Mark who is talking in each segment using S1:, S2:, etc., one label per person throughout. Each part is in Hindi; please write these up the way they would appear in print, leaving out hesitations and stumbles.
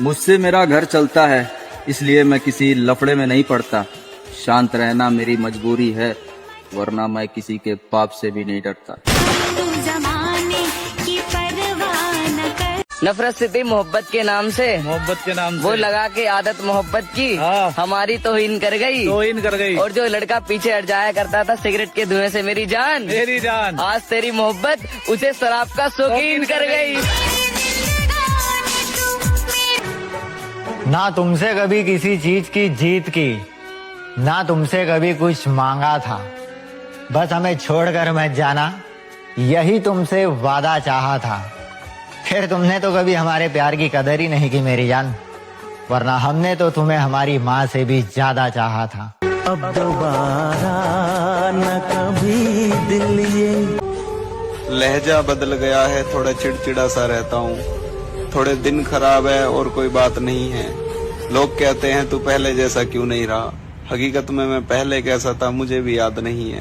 S1: मुझसे मेरा घर चलता है, इसलिए मैं किसी लफड़े में नहीं पड़ता। शांत रहना मेरी मजबूरी है, वरना मैं किसी के पाप से भी नहीं डरता।
S2: नफरत से थी मोहब्बत के नाम से, वो लगा के आदत मोहब्बत की, हमारी तौहीन कर गई। और जो लड़का पीछे हट जाया करता था सिगरेट के धुएं से मेरी जान, आज तेरी मोहब्बत उसे शराब का शौकीन कर गई।
S3: ना तुमसे कभी किसी चीज की जीत की, ना तुमसे कभी कुछ मांगा था, बस हमें छोड़कर मत जाना, यही तुमसे वादा चाहा था। फिर तुमने तो कभी हमारे प्यार की कदर ही नहीं की मेरी जान, वरना हमने तो तुम्हें हमारी माँ से भी ज्यादा चाहा था।
S4: अब दोबारा न कभी दिल ये।
S5: लहजा बदल गया है, थोड़ा चिड़चिड़ा सा रहता हूँ, थोड़े दिन खराब है और कोई बात नहीं है। लोग कहते हैं तू पहले जैसा क्यों नहीं रहा, हकीकत में मैं पहले कैसा था मुझे भी याद नहीं है।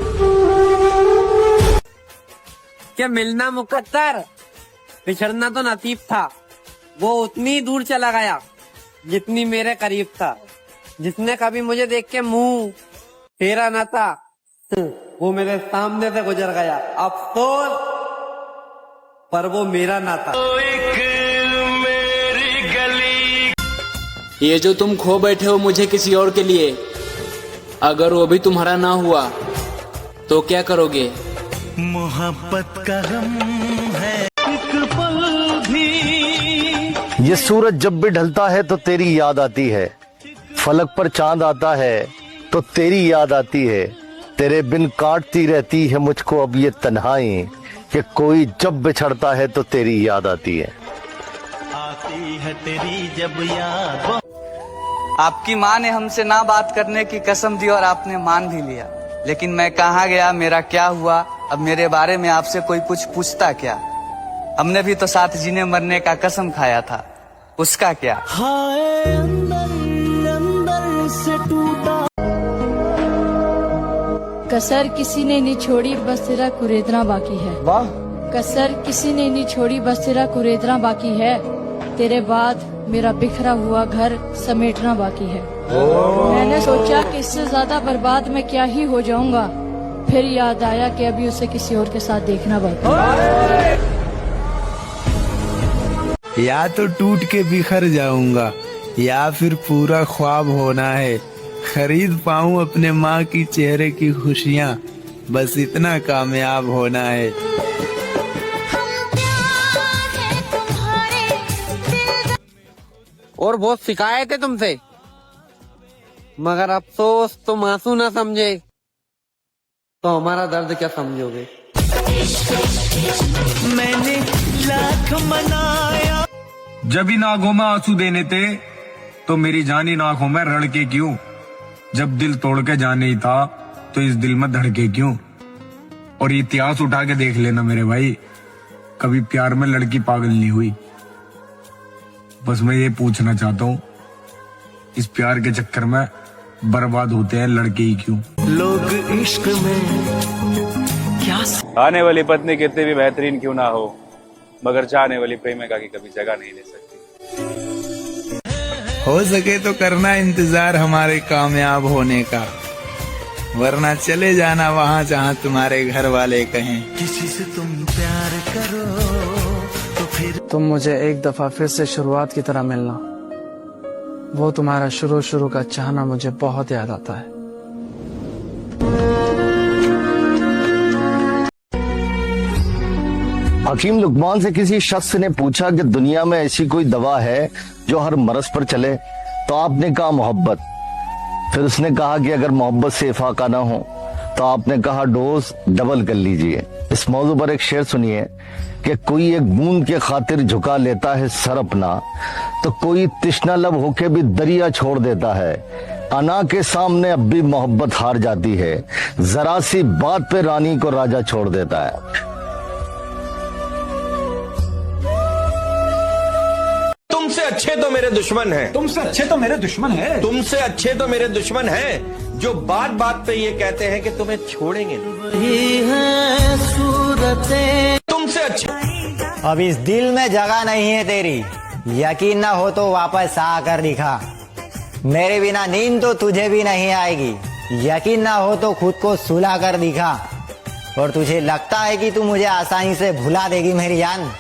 S6: क्या मिलना मुकद्दर, बिछड़ना तो नसीब था। वो उतनी दूर चला गया जितनी मेरे करीब था। जिसने कभी मुझे देख के मुंह फेरा न था, वो मेरे सामने से गुजर गया। अफसोस, पर वो मेरा ना था।
S7: ये जो तुम खो बैठे हो मुझे किसी और के लिए, अगर वो भी तुम्हारा ना हुआ तो क्या करोगे?
S4: मोहब्बत का गम है एक पल भी।
S8: ये सूरज जब भी ढलता है तो तेरी याद आती है, फलक पर चांद आता है तो तेरी याद आती है। तेरे बिन काटती रहती है मुझको अब ये तन्हाई, कि कोई जब बिछड़ता है तो तेरी याद आती है।
S4: आती है तेरी जब याद।
S9: आपकी माँ ने हमसे ना बात करने की कसम दी और आपने मान भी लिया, लेकिन मैं कहाँ गया, मेरा क्या हुआ? अब मेरे बारे में आपसे कोई कुछ पूछता क्या? हमने भी तो साथ जीने मरने का कसम खाया था, उसका क्या?
S4: हाय अंदर अंदर से टूटा।
S10: कसर किसी ने नहीं छोड़ी, बस तेरा कुरेदना बाकी है।
S1: वाह।
S10: कसर किसी ने नहीं छोड़ी, बस तेरा कुरेदना बाकी है। तेरे बाद मेरा बिखरा हुआ घर समेटना बाकी है। मैंने सोचा कि इससे ज्यादा बर्बाद मैं क्या ही हो जाऊंगा, फिर याद आया कि अभी उसे किसी और के साथ देखना बाकी है।
S11: या तो टूट के बिखर जाऊंगा, या फिर पूरा ख्वाब होना है। खरीद पाऊं अपने माँ की चेहरे की खुशियाँ, बस इतना कामयाब होना है।
S6: और बहुत शिकायत है तुमसे, मगर अफसोस तुम आंसू ना समझे तो हमारा दर्द क्या समझोगे?
S4: मैंने लाख मनाया।
S12: जब इन आंखों में आंसू देने थे तो मेरी जान इन आंखों में रड़के क्यों? जब दिल तोड़ के जाने ही था तो इस दिल में धड़के क्यों? और ये इतिहास उठा के देख लेना मेरे भाई, कभी प्यार में लड़की पागल नहीं हुई। बस मैं ये पूछना चाहता हूँ, इस प्यार के चक्कर में बर्बाद होते हैं लड़के ही क्यों?
S4: लोग इश्क में क्या।
S13: आने वाली पत्नी कितनी भी बेहतरीन क्यों ना हो, मगर चाहने वाली प्रेमिका की कभी जगह नहीं ले सकती।
S11: हो सके तो करना इंतजार हमारे कामयाब होने का, वरना चले जाना वहाँ जहाँ तुम्हारे घर वाले कहें।
S4: किसी से तुम प्यार करो तो फिर
S7: तुम मुझे एक दफा फिर से शुरुआत की तरह मिलना, वो तुम्हारा शुरू का चाहना मुझे बहुत याद आता है।
S8: हकीम लुकमान से किसी शख्स ने पूछा कि दुनिया में ऐसी कोई दवा है जो हर मर्ज पर चले, तो आपने कहा मोहब्बत। फिर उसने कहा कि अगर मोहब्बत से इफाका ना हो तो आपने कहा डोज डबल कर लीजिए। इस मौजू पर एक शेर सुनिए कि कोई एक बूंद के खातिर झुका लेता है सर अपना, तो कोई तृष्णा लब होके भी दरिया छोड़ देता है। अना के सामने अब भी मोहब्बत हार जाती है, जरा सी बात पे रानी को राजा छोड़ देता है।
S14: तुमसे अच्छे तो मेरे दुश्मन हैं।
S15: तुमसे अच्छे तो मेरे दुश्मन हैं।
S14: तुमसे अच्छे तो मेरे दुश्मन हैं, जो बात बात पे ये कहते हैं कि तुम्हें छोड़ेंगे नहीं।
S4: सूरतें
S14: तुमसे अच्छे।
S3: अब इस दिल में जगह नहीं है तेरी, यकीन ना हो तो वापस आकर दिखा। मेरे बिना नींद तो तुझे भी नहीं आएगी। यकीन ना हो तो खुद को सुला कर दिखा। और तुझे लगता है कि तू मुझे आसानी से भुला देगी मेरी जान,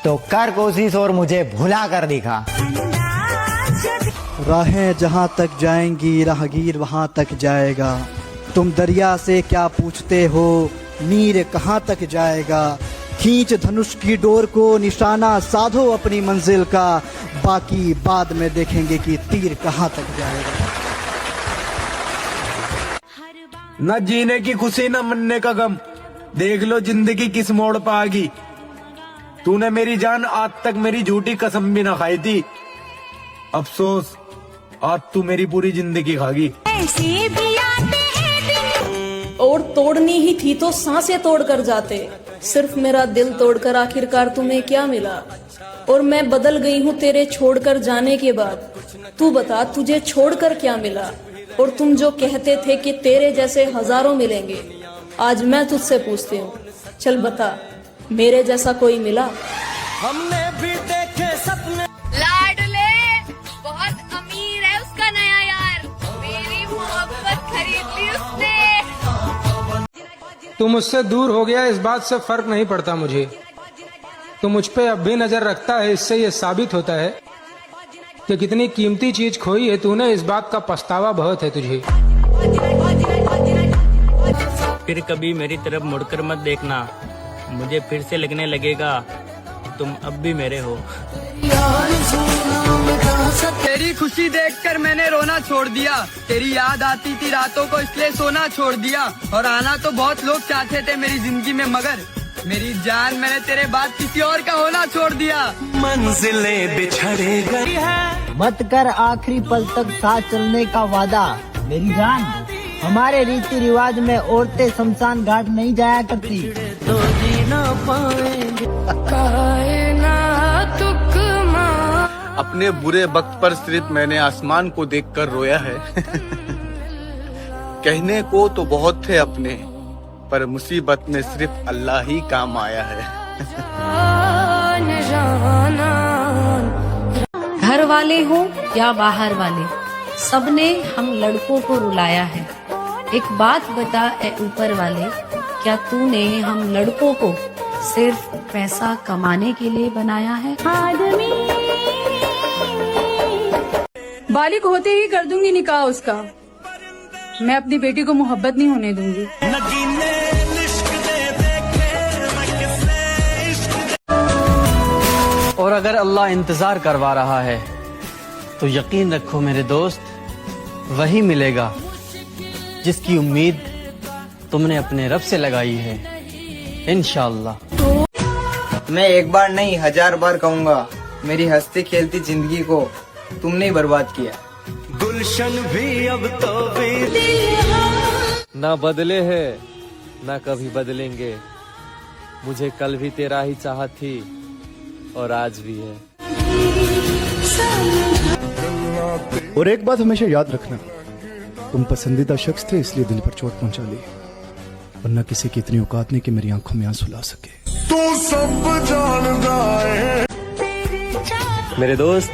S3: तो कर कोशिश और मुझे भुला कर दिखा।
S15: राहें जहाँ तक जाएंगी राहगीर वहाँ तक जाएगा। तुम दरिया से क्या पूछते हो, मीर कहाँ तक जाएगा। खींच धनुष की डोर को, निशाना साधो अपनी मंजिल का। बाकी बाद में देखेंगे कि तीर कहाँ तक जाएगा।
S12: न जीने की खुशी न मरने का गम, देख लो जिंदगी किस मोड़ पर आ गई। तूने मेरी जान आज तक मेरी झूठी कसम भी न खाई थी। अफसोस आज तू मेरी पूरी जिंदगी खागी।
S10: और तोड़नी ही थी तो सांसें तोड़ कर जाते। सिर्फ मेरा दिल तोड़कर आखिरकार तुम्हें क्या मिला। और मैं बदल गई हूँ तेरे छोड़कर जाने के बाद। तू बता तुझे छोड़कर क्या मिला। और तुम जो कहते थे कि तेरे जैसे हजारों मिलेंगे, आज मैं तुझसे पूछती हूँ, चल बता मेरे जैसा कोई मिला।
S4: हमने भी देखे सपने।
S10: लाडले बहुत अमीर है उसका नया यार, मेरी मोहब्बत खरीद ली उसने।
S16: तू मुझसे दूर हो गया इस बात से फर्क नहीं पड़ता मुझे। तू मुझ पे अब भी नजर रखता है, इससे ये साबित होता है कि कितनी कीमती चीज खोई है तूने। इस बात का पछतावा बहुत है तुझे।
S17: फिर कभी मेरी तरफ मुड़कर मत देखना, मुझे फिर से लगने लगेगा तुम अब भी मेरे हो।
S2: तेरी खुशी देखकर मैंने रोना छोड़ दिया। तेरी याद आती थी रातों को इसलिए सोना छोड़ दिया। और आना तो बहुत लोग चाहते थे मेरी जिंदगी में, मगर मेरी जान मैंने तेरे बाद किसी और का होना छोड़ दिया।
S4: मंजिलें बिछड़े गई है।
S3: मत कर आखिरी पल तक साथ चलने का वादा मेरी जान। हमारे रीति रिवाज में औरतें शमशान घाट नहीं जाया करती।
S4: तो जी ना पाएंगे।
S5: अपने बुरे वक्त पर सिर्फ मैंने आसमान को देखकर रोया है। कहने को तो बहुत थे अपने, पर मुसीबत में सिर्फ अल्लाह ही काम आया है।
S10: घर वाले हो या बाहर वाले, सबने हम लड़कों को रुलाया है। एक बात बता ए ऊपर वाले, क्या तूने हम लड़कों को सिर्फ पैसा कमाने के लिए बनाया है? बालिग होते ही कर दूंगी निकाह उसका। मैं अपनी बेटी को मोहब्बत नहीं होने दूंगी।
S6: और अगर अल्लाह इंतजार करवा रहा है तो यकीन रखो मेरे दोस्त, वही मिलेगा जिसकी उम्मीद तुमने अपने रब से लगाई है, इंशाअल्लाह।
S2: मैं एक बार नहीं 1000 बार कहूँगा, मेरी हंसती खेलती जिंदगी को तुमने ही बर्बाद किया।
S4: गुलशन भी अब तो भी
S18: ना बदले है ना कभी बदलेंगे। मुझे कल भी तेरा ही चाहत थी और आज भी है।
S15: और एक बात हमेशा याद रखना, तुम पसंदीदा शख्स थे इसलिए दिल पर चोट पहुंचा ली, वरना किसी की इतनी औकात नहीं कि मेरी आंखों में आंसू ला सके।
S4: तू सब जानता है।
S18: मेरे दोस्त,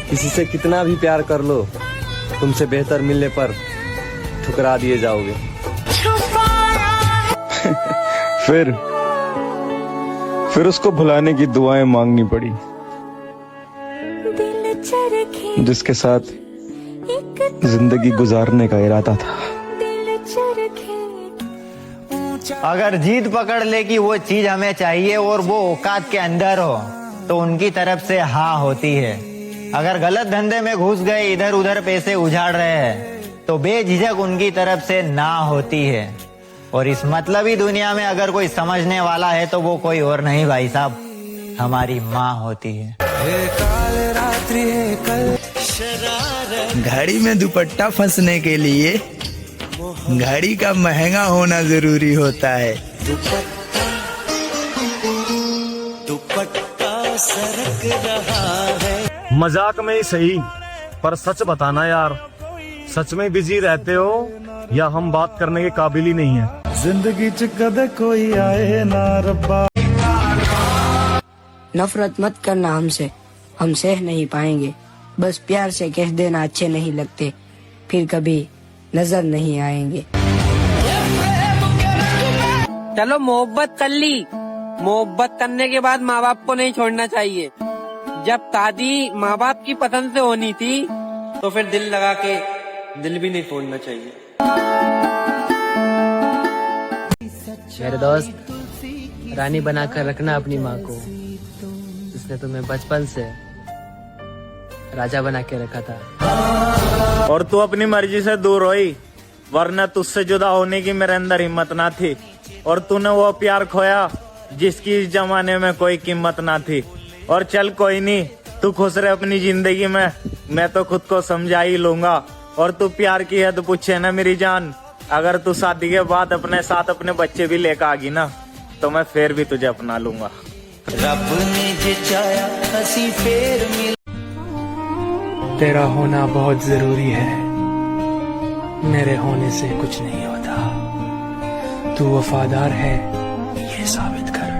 S18: किसी से कितना भी प्यार कर लो, तुमसे बेहतर मिलने पर ठुकरा दिए जाओगे।
S13: फिर उसको भुलाने की दुआएं मांगनी पड़ी, जिसके साथ जिंदगी गुजारने का इरादा था।
S3: अगर जीत पकड़ ले कि वो चीज हमें चाहिए और वो औकात के अंदर हो, तो उनकी तरफ से हाँ होती है। अगर गलत धंधे में घुस गए, इधर उधर पैसे उजाड़ रहे हैं, तो बेझिझक उनकी तरफ से ना होती है। और इस मतलबी दुनिया में अगर कोई समझने वाला है तो वो कोई और नहीं भाई साहब, हमारी माँ होती है।
S11: घड़ी में दुपट्टा फंसने के लिए घड़ी का महंगा होना जरूरी होता है।
S4: दुपट्टा सरक रहा है।
S12: मजाक में ही सही, पर सच बताना यार, सच में बिजी रहते हो या हम बात करने के काबिल ही नहीं है?
S15: जिंदगी च कदे कोई आए ना रब्बा।
S2: नफरत मत करना हमसे,
S19: हम सह नहीं पाएंगे। बस प्यार से कह देना अच्छे नहीं लगते, फिर कभी नजर नहीं आएंगे।
S6: चलो मोहब्बत कर ली, मोहब्बत करने के बाद माँ बाप को नहीं छोड़ना चाहिए। जब शादी माँ बाप की पसंद से होनी थी तो फिर दिल लगा के दिल भी नहीं तोड़ना चाहिए।
S20: मेरे दोस्त, रानी बनाकर रखना अपनी माँ को, जिसने तुम्हें बचपन से राजा बना के रखा था।
S21: और तू अपनी मर्जी से दूर हुई, वरना तुझसे जुदा होने की मेरे अंदर हिम्मत ना थी। और तूने वो प्यार खोया जिसकी इस जमाने में कोई कीमत ना थी। और चल कोई नहीं, तू खुश रहे अपनी जिंदगी में, मैं तो खुद को समझा ही लूंगा। और तू प्यार की हद पूछे ना मेरी जान, अगर तू शादी के बाद अपने साथ अपने बच्चे भी लेकर आगी ना, तो मैं फिर भी तुझे अपना लूंगा।
S4: रब ने जे चाया हसी फेर मिल।
S16: तेरा होना बहुत जरूरी है, मेरे होने से कुछ नहीं होता। तू वफादार है ये साबित कर,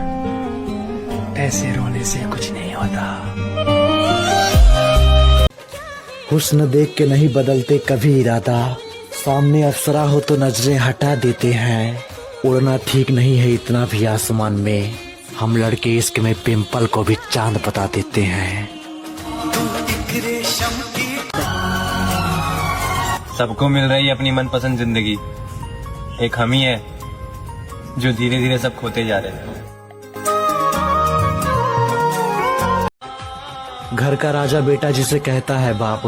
S16: ऐसे रोने से कुछ नहीं होता।
S15: हुस्न देख के नहीं बदलते कभी इरादा, सामने अप्सरा हो तो नजरें हटा देते हैं। उड़ना ठीक नहीं है इतना भी आसमान में, हम लड़के इश्क में पिंपल को भी चांद बता देते हैं।
S18: सबको मिल रही है अपनी मनपसंद जिंदगी, एक हम ही है जो धीरे धीरे सब खोते जा रहे हैं।
S15: घर का राजा बेटा जिसे कहता है बाप,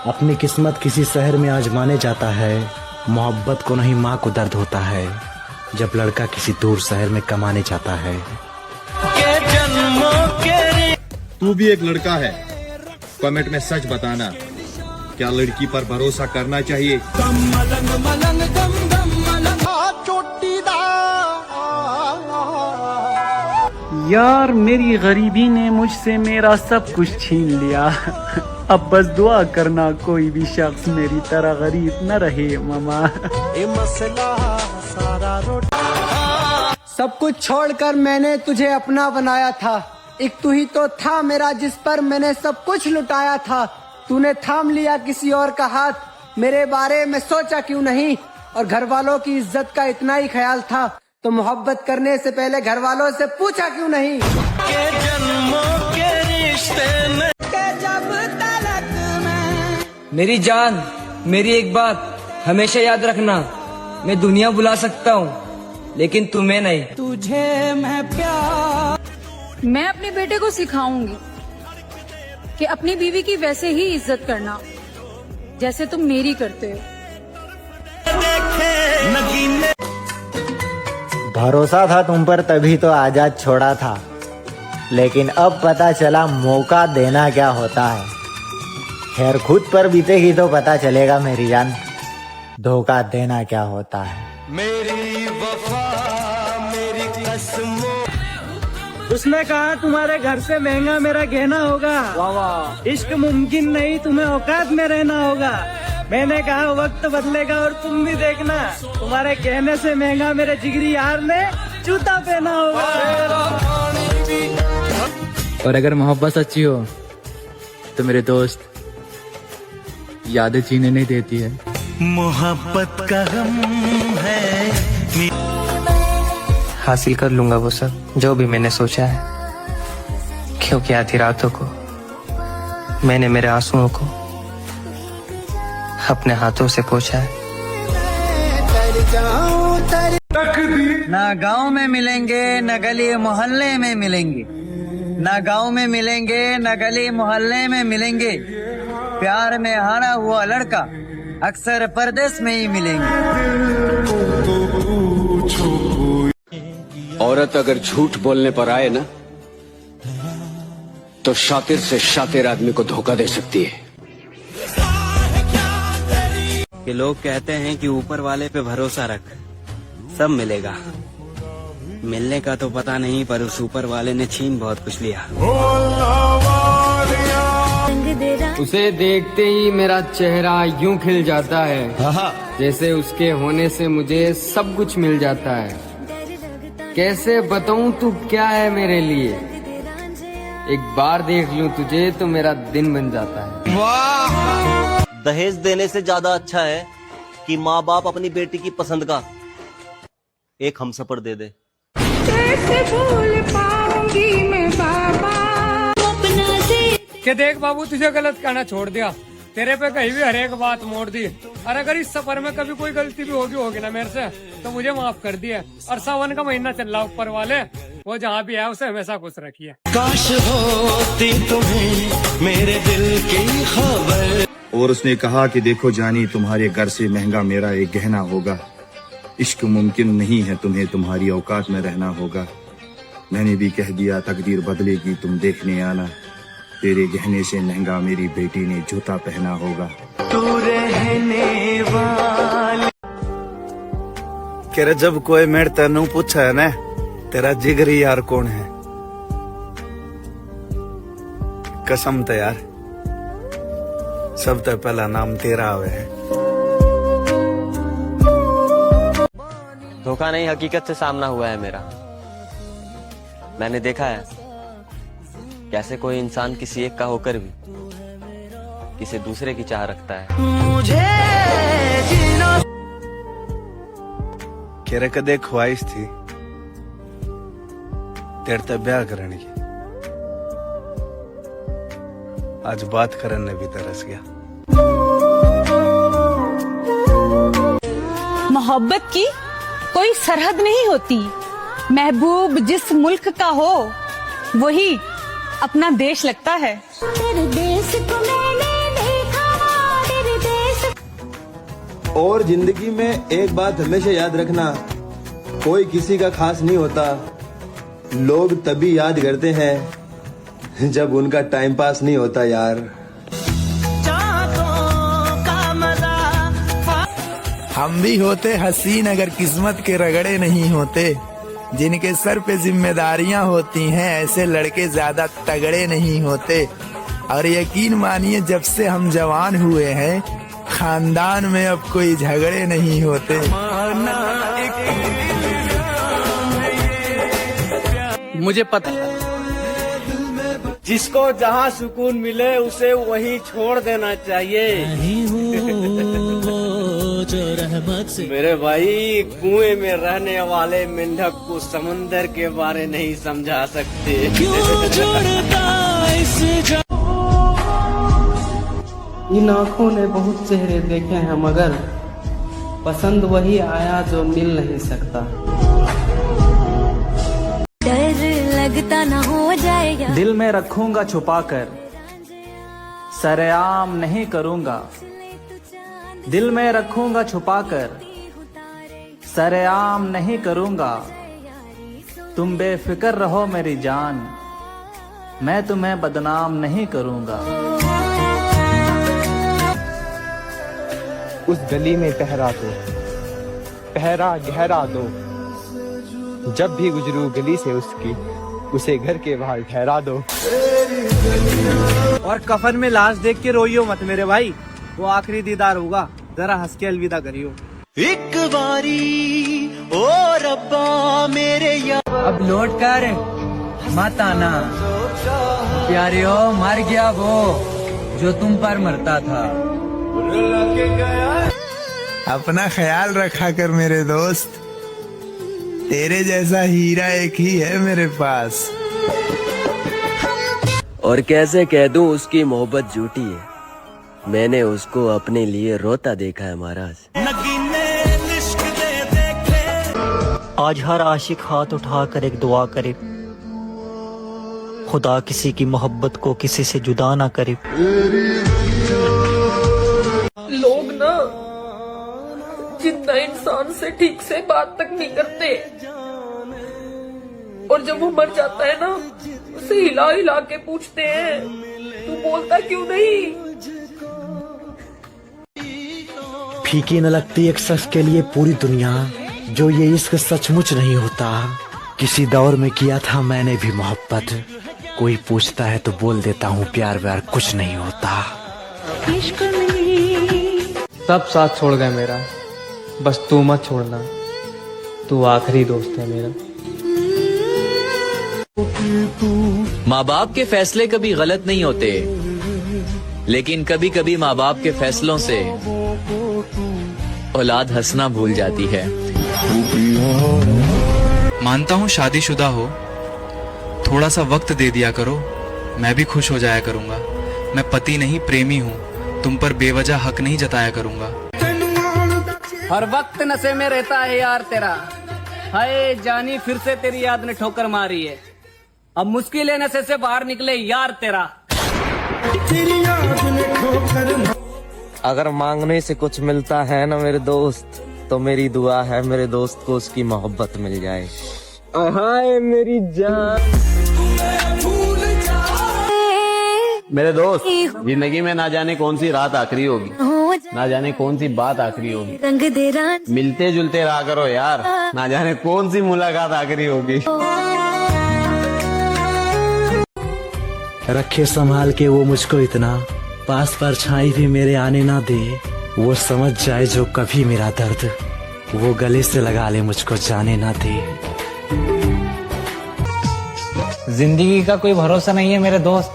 S15: अपनी किस्मत किसी शहर में आजमाने जाता है। मोहब्बत को नहीं माँ को दर्द होता है, जब लड़का किसी दूर शहर में कमाने जाता है।
S22: तू भी एक लड़का है, कमेंट में सच बताना, क्या लड़की पर भरोसा करना चाहिए?
S23: यार मेरी गरीबी ने मुझसे मेरा सब कुछ छीन लिया। अब बस दुआ करना कोई भी शख्स मेरी तरह गरीब न रहे मामा।
S6: सब कुछ छोड़कर मैंने तुझे अपना बनाया था, एक तू ही तो था मेरा जिस पर मैंने सब कुछ लुटाया था। तूने थाम लिया किसी और का हाथ, मेरे बारे में सोचा क्यों नहीं? और घर वालों की इज्जत का इतना ही ख्याल था, तो मोहब्बत करने से पहले घर वालों से पूछा क्यों नहीं?
S2: मेरी जान, मेरी एक बात हमेशा याद रखना, मैं दुनिया बुला सकता हूँ लेकिन तुम्हें नहीं।
S6: तुझे मैं प्यार।
S10: मैं अपने बेटे को सिखाऊंगी कि अपनी बीवी की वैसे ही इज्जत करना जैसे तुम मेरी करते हो।
S3: भरोसा था तुम पर तभी तो आजाद छोड़ा था, लेकिन अब पता चला मौका देना क्या होता है। खैर खुद पर बीतेगी तो पता चलेगा मेरी जान, धोखा देना क्या होता है।
S4: मेरी वफा मेरी कसमों।
S23: उसने कहा तुम्हारे घर से महंगा मेरा गहना होगा, इश्क मुमकिन नहीं तुम्हें औकात में रहना होगा। मैंने कहा वक्त बदलेगा और तुम भी देखना, तुम्हारे कहने से महंगा मेरे जिगरी यार ने जूता पहना होगा।
S20: और अगर मोहब्बत सच्ची हो तो मेरे दोस्त, यादें जीने नहीं देती है।
S4: मोहब्बत का गम है।
S20: हासिल कर लूंगा वो सब जो भी मैंने सोचा है, क्योंकि आधी रातों को मैंने मेरे आंसुओं को अपने हाथों से पोंछा है।
S3: ना गांव में मिलेंगे न गली मोहल्ले में मिलेंगे, ना गांव में मिलेंगे न गली मोहल्ले में मिलेंगे। प्यार में हारा हुआ लड़का अक्सर परदेश में ही मिलेंगे।
S24: औरत अगर झूठ बोलने पर आए ना, तो शातिर से शातिर आदमी को धोखा दे सकती है।
S25: कि लोग कहते हैं कि ऊपर वाले पे भरोसा रख, सब मिलेगा। मिलने का तो पता नहीं, पर उस ऊपर वाले ने छीन बहुत कुछ लिया।
S20: उसे देखते ही मेरा चेहरा यूं खिल जाता है, जैसे उसके होने से मुझे सब कुछ मिल जाता है। कैसे बताऊं तू क्या है मेरे लिए, एक बार देख लूं तुझे तो मेरा दिन बन जाता है।
S1: दहेज देने से ज्यादा अच्छा है कि माँ बाप अपनी बेटी की पसंद का एक हमसफर दे दे।
S7: कैसे भूल पाऊंगी मैं बाबा अपना से।
S8: के देख बाबू, तुझे गलत कहना छोड़ दिया, तेरे पे कहीं भी हर एक बात मोड़ दी। और अगर इस सफर में कभी कोई गलती भी होगी ना मेरे से, तो मुझे माफ कर दिया। और सावन का महीना चल रहा, ऊपर वाले वो जहाँ भी है उसे हमेशा खुश रखिए।
S4: काश होती तुम्हें मेरे दिल की खबर।
S22: और उसने कहा कि देखो जानी, तुम्हारे घर से महंगा मेरा एक गहना होगा। इश्क मुमकिन नहीं है तुम्हें, तुम्हारी औकात में रहना होगा। मैंने भी कह दिया तकदीर बदलेगी, तुम देखने आना। तेरे गहने से महंगा मेरी बेटी ने जूता पहना होगा।
S4: तू रहने वाली।
S11: कह जब कोई मेरे तेनू पूछा है ना तेरा जिगरी यार कौन है, कसम तो यार सब तो पहला नाम तेरा आवे है।
S20: धोखा नहीं, हकीकत से सामना हुआ है मेरा। मैंने देखा है कैसे कोई इंसान किसी एक का होकर भी किसी दूसरे की चाह रखता है।
S4: मुझे जीना
S11: केरे कदे ख्वाहिश थी तेरे ते ब्याह करने की, आज बात करने भी तरस गया।
S9: मोहब्बत की कोई सरहद नहीं होती। महबूब जिस मुल्क का हो वही अपना देश लगता है। तेरे देश को मैंने देखा, तेरे देश।
S14: और जिंदगी में एक बात हमेशा याद रखना, कोई किसी का खास नहीं होता। लोग तभी याद करते हैं जब उनका टाइम पास नहीं होता यार।
S11: हम भी होते हसीन अगर किस्मत के रगड़े नहीं होते। जिनके सर पे जिम्मेदारियां होती हैं ऐसे लड़के ज्यादा तगड़े नहीं होते। और यकीन मानिए जब से हम जवान हुए हैं खानदान में अब कोई झगड़े नहीं होते।
S20: मुझे पता
S6: जिसको जहाँ सुकून मिले उसे वही छोड़ देना चाहिए। मेरे भाई, कुएं में रहने वाले मेंढक को समंदर के बारे नहीं समझा सकते। इन आँखों ने बहुत चेहरे देखे हैं मगर पसंद वही आया जो मिल नहीं सकता।
S7: डर लगता ना हो जाएगा।
S6: दिल में रखूंगा छुपा कर, सरेआम नहीं करूंगा। दिल में रखूंगा छुपा कर, सरेआम नहीं करूंगा। तुम बेफिक्र रहो मेरी जान, मैं तुम्हें बदनाम नहीं करूंगा।
S26: उस गली में पहरा दो, पहरा गहरा दो। जब भी गुजरू गली से उसकी, उसे घर के बाहर ठहरा दो।
S6: और कफन में लाश देख के रोइयो मत मेरे भाई, वो आखिरी दीदार होगा, जरा हंस के अलविदा करियो।
S4: एक बारी ओ रब्बा मेरे यार।
S20: अब लौट कर मत आना प्यारियो, मर गया वो जो तुम पर मरता था।
S11: अपना ख्याल रखा कर मेरे दोस्त, तेरे जैसा हीरा एक ही है मेरे पास।
S20: और कैसे कह दूं उसकी मोहब्बत झूठी है, मैंने उसको अपने लिए रोता देखा है महाराज।
S27: आज हर आशिक हाथ उठाकर एक दुआ करे, खुदा किसी की मोहब्बत को किसी से जुदा ना करे।
S9: लोग ना जिंदा इंसान से ठीक से बात तक नहीं करते, और जब वो मर जाता है ना उसे हिला हिला के पूछते हैं तू बोलता क्यों नहीं।
S27: फीकी न लगती एक शख्स के लिए पूरी दुनिया, जो ये इश्क सचमुच नहीं होता। किसी दौर में किया था मैंने भी मोहब्बत, कोई पूछता है तो बोल देता हूँ प्यार व्यार कुछ नहीं होता।
S20: सब साथ छोड़ गए मेरा, बस तू मत छोड़ना, तू आखिरी दोस्त है मेरा।
S5: माँ बाप के फैसले कभी गलत नहीं होते, लेकिन कभी कभी माँ बाप के फैसलों से औलाद हंसना भूल जाती है।
S12: मानता हूँ शादीशुदा हो, थोड़ा सा वक्त दे दिया करो, मैं भी खुश हो जाया करूंगा। मैं पति नहीं प्रेमी हूँ, तुम पर बेवजह हक नहीं जताया करूंगा।
S2: हर वक्त नशे में रहता है यार तेरा, हाय जानी फिर से तेरी याद ने ठोकर मारी है। अब मुश्किल है नशे से बाहर निकले यार तेरा।
S25: अगर मांगने से कुछ मिलता है ना मेरे दोस्त, तो मेरी दुआ है मेरे दोस्त को उसकी मोहब्बत मिल जाए। हाय मेरी जान।
S1: मेरे दोस्त, जिंदगी में ना जाने कौन सी रात आखिरी होगी, ना जाने कौन सी बात आखिरी होगी।
S7: रंग दे
S1: मिलते जुलते रहा करो यार, ना जाने कौन सी मुलाकात आखिरी होगी।
S27: रखे संभाल के वो मुझको इतना, पास परछाई भी मेरे आने ना दे। वो समझ जाए जो कभी मेरा दर्द, वो गले से लगा ले मुझको जाने ना दे।
S20: जिंदगी का कोई भरोसा नहीं है मेरे दोस्त,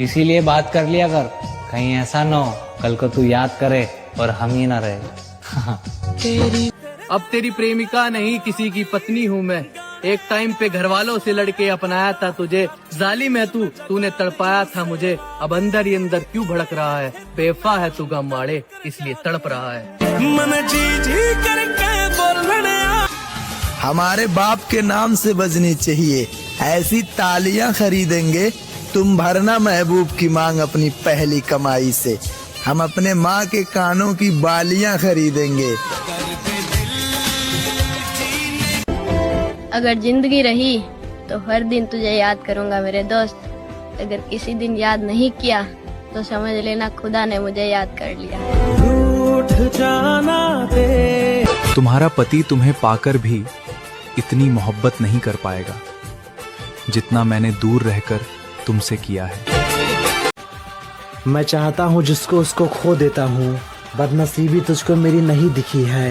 S20: इसीलिए बात कर लिया कर, कहीं ऐसा न हो कल को तू याद करे और हम ही ना रहे।
S23: अब तेरी प्रेमिका नहीं किसी की पत्नी हूँ मैं। एक टाइम पे घर वालों से लड़के अपनाया था तुझे, जालिम है तूने तड़पाया था मुझे। अब अंदर ही अंदर क्यों भड़क रहा है, बेवफा है तू गम माड़े इसलिए तड़प रहा है।
S11: मन जी जी करके बोलने हमारे बाप के नाम से बजनी चाहिए, ऐसी तालियां खरीदेंगे तुम भरना महबूब की मांग अपनी पहली कमाई से। हम अपने माँ के कानों की बालियां खरीदेंगे।
S10: अगर जिंदगी रही तो हर दिन तुझे याद करूंगा मेरे दोस्त। अगर किसी दिन याद नहीं किया तो समझ लेना खुदा ने मुझे याद कर लिया।
S26: तुम्हारा पति तुम्हें पाकर भी इतनी मोहब्बत नहीं कर पाएगा जितना मैंने दूर रहकर तुमसे किया है।
S27: मैं चाहता हूँ जिसको उसको खो देता हूँ, बदनसीबी तुझको मेरी नहीं दिखी है।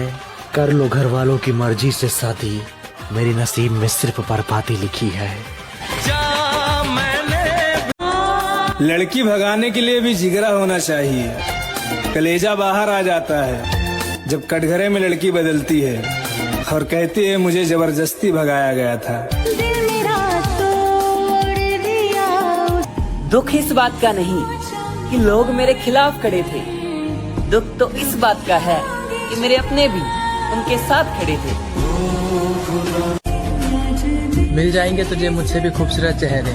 S27: कर लो घर वालों की मर्जी से शादी, मेरी नसीब में सिर्फ बर्बादी लिखी है।
S11: लड़की भगाने के लिए भी जिगरा होना चाहिए। कलेजा बाहर आ जाता है जब कटघरे में लड़की बदलती है और कहती है मुझे जबरदस्ती भगाया गया था।
S2: दुख इस बात का नहीं कि लोग मेरे खिलाफ खड़े थे, दुख तो इस बात का है कि मेरे अपने भी उनके साथ खड़े थे।
S20: मिल जाएंगे तुझे मुझसे भी खूबसूरत चेहरे,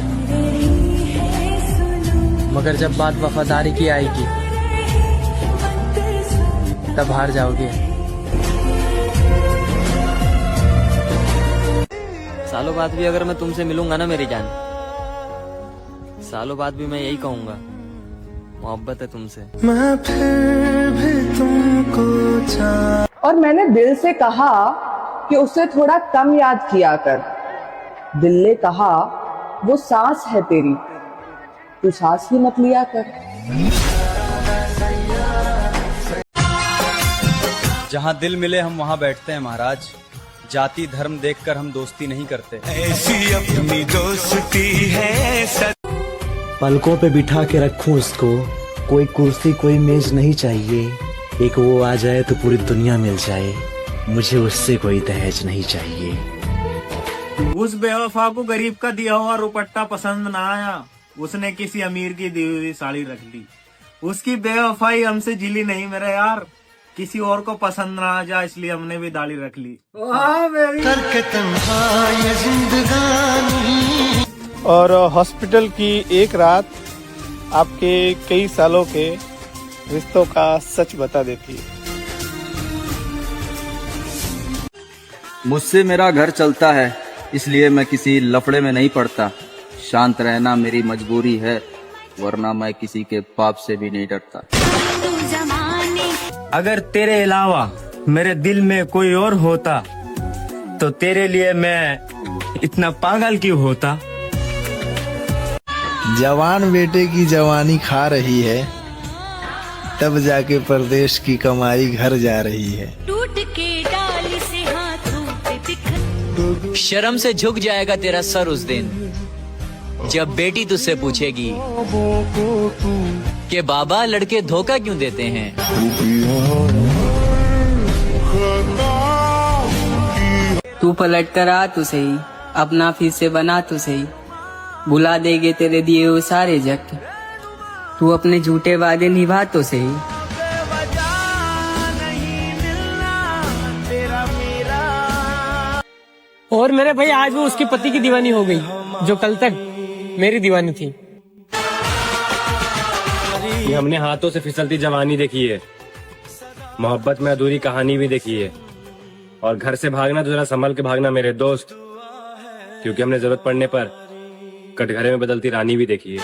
S20: मगर जब बात वफादारी की आएगी तब हार जाओगे।
S25: सालों बाद भी अगर मैं तुमसे मिलूंगा ना मेरी जान, सालों बाद भी मैं यही कहूंगा, मोहब्बत है तुमसे।
S11: मैं फिर भी तुमको
S13: और मैंने दिल से कहा कि उसे थोड़ा कम याद किया कर। दिल ने कहा वो सांस है तेरी, तू सांस ही मत लिया कर।
S25: जहाँ दिल मिले हम वहाँ बैठते हैं महाराज, जाति धर्म देखकर हम दोस्ती नहीं करते।
S4: ऐसी अपनी दोस्ती है।
S27: पलकों पे बिठा के रखूं उसको, कोई कुर्सी कोई मेज नहीं चाहिए। एक वो आ जाए तो पूरी दुनिया मिल जाए, मुझे उससे कोई दहेज नहीं चाहिए।
S16: उस बेवफा को गरीब का दिया हुआ रुपट्टा पसंद ना आया, उसने किसी अमीर की दी हुई साड़ी रख ली। उसकी बेवफाई हमसे जिली नहीं मेरे यार, किसी और को पसंद ना आ जाए इसलिए हमने भी दाढ़ी रख ली।
S11: और हॉस्पिटल की एक रात आपके कई सालों के रिश्तों का सच बता देती है।
S25: मुझसे मेरा घर चलता है, इसलिए मैं किसी लफड़े में नहीं पड़ता। शांत रहना मेरी मजबूरी है, वरना मैं किसी के पाप से भी नहीं डरता। अगर तेरे अलावा मेरे दिल में कोई और होता तो तेरे लिए मैं इतना पागल क्यों होता।
S11: जवान बेटे की जवानी खा रही है, तब जाके परदेश की कमाई घर जा रही है।
S7: टूट के डाली से हाथों पे बिखर।
S5: शर्म से झुक जाएगा तेरा सर उस दिन, जब बेटी तुझसे पूछेगी कि बाबा लड़के धोखा क्यों देते हैं,
S2: तू पलट कर आ तो सही, अपना फिर से बना तो सही, बुला देंगे तेरे दिए वो सारे जग, तू अपने झूठे वादे निभा तो सही।
S8: और मेरे भाई आज वो उसके पति की दीवानी हो गई जो कल तक मेरी दीवानी थी।
S3: ये हमने हाथों से फिसलती जवानी देखी है, मोहब्बत में अधूरी कहानी भी देखी है, और घर से भागना तो जरा संभल के भागना मेरे दोस्त, क्योंकि हमने जरूरत पड़ने पर कटघरे में बदलती रानी भी देखी है।